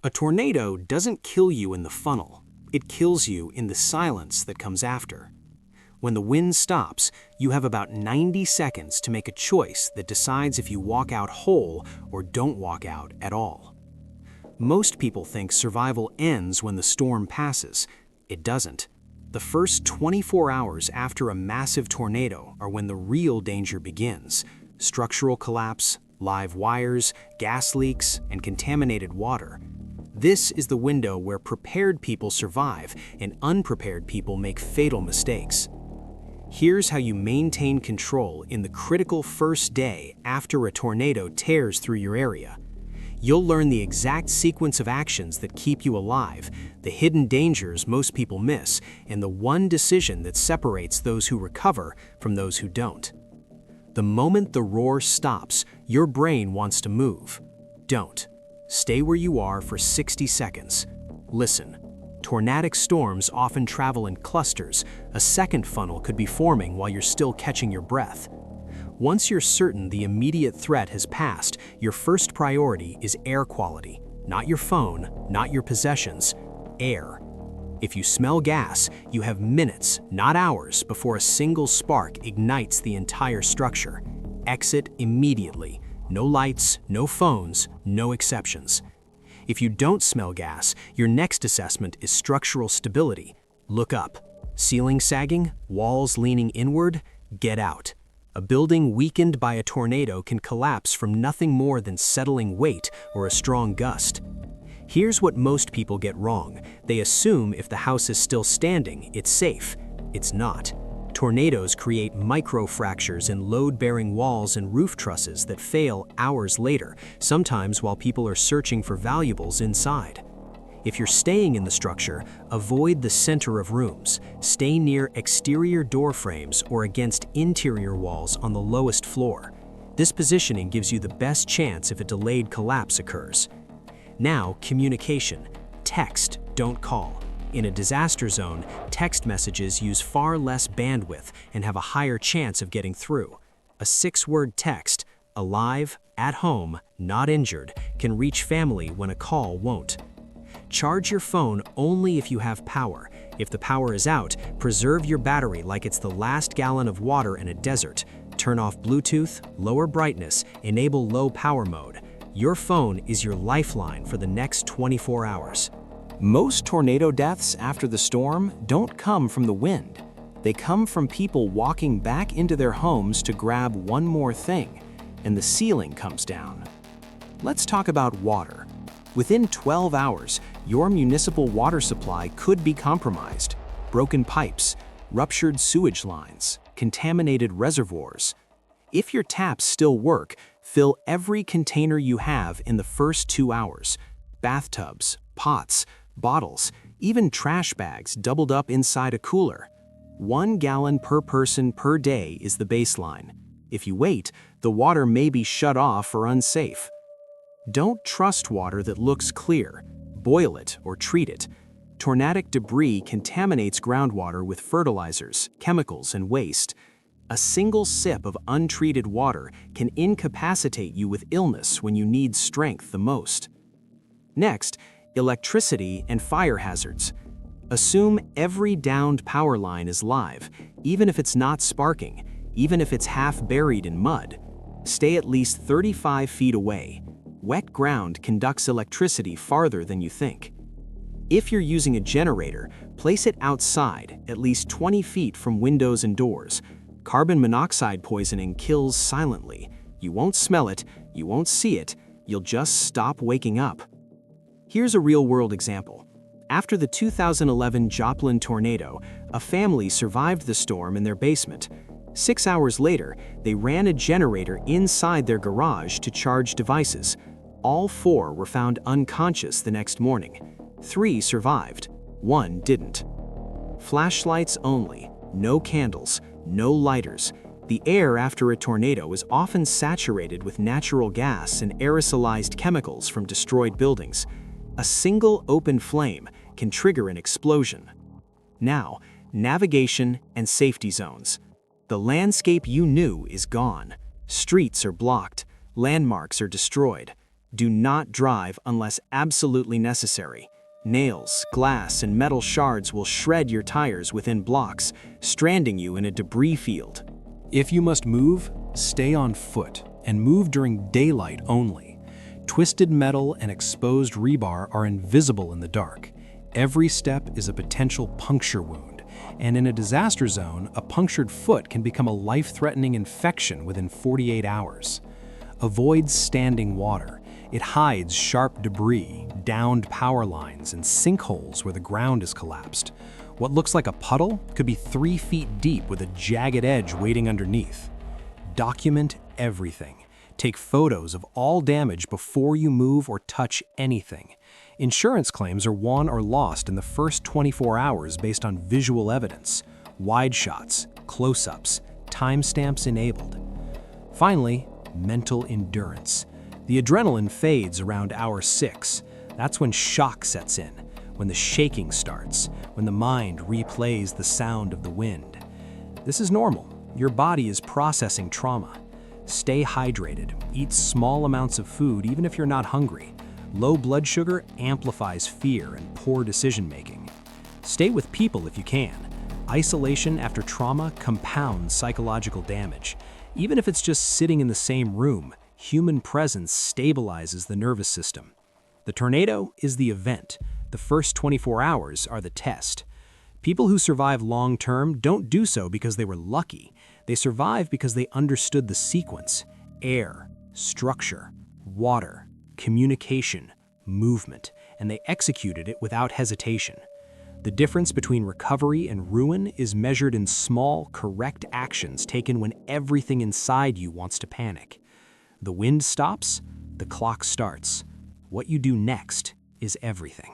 A tornado doesn't kill you in the funnel. It kills you in the silence that comes after. When the wind stops, you have about 90 seconds to make a choice that decides if you walk out whole or don't walk out at all. Most people think survival ends when the storm passes. It doesn't. The first 24 hours after a massive tornado are when the real danger begins. Structural collapse, live wires, gas leaks, and contaminated water. This is the window where prepared people survive and unprepared people make fatal mistakes. Here's how you maintain control in the critical first day after a tornado tears through your area. You'll learn the exact sequence of actions that keep you alive, the hidden dangers most people miss, and the one decision that separates those who recover from those who don't. The moment the roar stops, your brain wants to move. Don't. Stay where you are for 60 seconds. Listen. Tornadic storms often travel in clusters. A second funnel could be forming while you're still catching your breath. Once you're certain the immediate threat has passed, your first priority is air quality. Not your phone, not your possessions, air. If you smell gas, you have minutes, not hours, before a single spark ignites the entire structure. Exit immediately. No lights, no phones, no exceptions. If you don't smell gas, your next assessment is structural stability. Look up. Ceiling sagging, walls leaning inward, get out. A building weakened by a tornado can collapse from nothing more than settling weight or a strong gust. Here's what most people get wrong. They assume if the house is still standing, it's safe. It's not. Tornadoes create microfractures in load-bearing walls and roof trusses that fail hours later, sometimes while people are searching for valuables inside. If you're staying in the structure, avoid the center of rooms. Stay near exterior door frames or against interior walls on the lowest floor. This positioning gives you the best chance if a delayed collapse occurs. Now, communication. Text, don't call. In a disaster zone, text messages use far less bandwidth and have a higher chance of getting through. A 6-word text, alive, at home, not injured, can reach family when a call won't. Charge your phone only if you have power. If the power is out, preserve your battery like it's the last gallon of water in a desert. Turn off Bluetooth, lower brightness, enable low power mode. Your phone is your lifeline for the next 24 hours. Most tornado deaths after the storm don't come from the wind. They come from people walking back into their homes to grab one more thing, and the ceiling comes down. Let's talk about water. Within 12 hours, your municipal water supply could be compromised. Broken pipes, ruptured sewage lines, contaminated reservoirs. If your taps still work, fill every container you have in the first 2 hours. Bathtubs, pots, bottles, even trash bags doubled up inside a cooler. 1 gallon per person per day is the baseline. If you wait, the water may be shut off or unsafe. Don't trust water that looks clear. Boil it or treat it. Tornadic debris contaminates groundwater with fertilizers, chemicals, and waste. A single sip of untreated water can incapacitate you with illness when you need strength the most. Next, electricity and fire hazards. Assume every downed power line is live, even if it's not sparking, even if it's half buried in mud. Stay at least 35 feet away. Wet ground conducts electricity farther than you think. If you're using a generator, place it outside, at least 20 feet from windows and doors. Carbon monoxide poisoning kills silently. You won't smell it, you won't see it, you'll just stop waking up. Here's a real-world example. After the 2011 Joplin tornado, a family survived the storm in their basement. 6 hours later, they ran a generator inside their garage to charge devices. All 4 were found unconscious the next morning. 3 survived. 1 didn't. Flashlights only, no candles, no lighters. The air after a tornado is often saturated with natural gas and aerosolized chemicals from destroyed buildings. A single open flame can trigger an explosion. Now, navigation and safety zones. The landscape you knew is gone. Streets are blocked. Landmarks are destroyed. Do not drive unless absolutely necessary. Nails, glass, and metal shards will shred your tires within blocks, stranding you in a debris field. If you must move, stay on foot and move during daylight only. Twisted metal and exposed rebar are invisible in the dark. Every step is a potential puncture wound, and in a disaster zone, a punctured foot can become a life-threatening infection within 48 hours. Avoid standing water. It hides sharp debris, downed power lines, and sinkholes where the ground is collapsed. What looks like a puddle could be 3 feet deep with a jagged edge waiting underneath. Document everything. Take photos of all damage before you move or touch anything. Insurance claims are won or lost in the first 24 hours based on visual evidence, wide shots, close-ups, timestamps enabled. Finally, mental endurance. The adrenaline fades around hour 6. That's when shock sets in, when the shaking starts, when the mind replays the sound of the wind. This is normal. Your body is processing trauma. Stay hydrated. Eat small amounts of food even if you're not hungry. Low blood sugar amplifies fear and poor decision-making. Stay with people if you can. Isolation after trauma compounds psychological damage. Even if it's just sitting in the same room, human presence stabilizes the nervous system. The tornado is the event. The first 24 hours are the test. People who survive long-term don't do so because they were lucky. They survive because they understood the sequence: air, structure, water, communication, movement, and they executed it without hesitation. The difference between recovery and ruin is measured in small, correct actions taken when everything inside you wants to panic. The wind stops, the clock starts. What you do next is everything.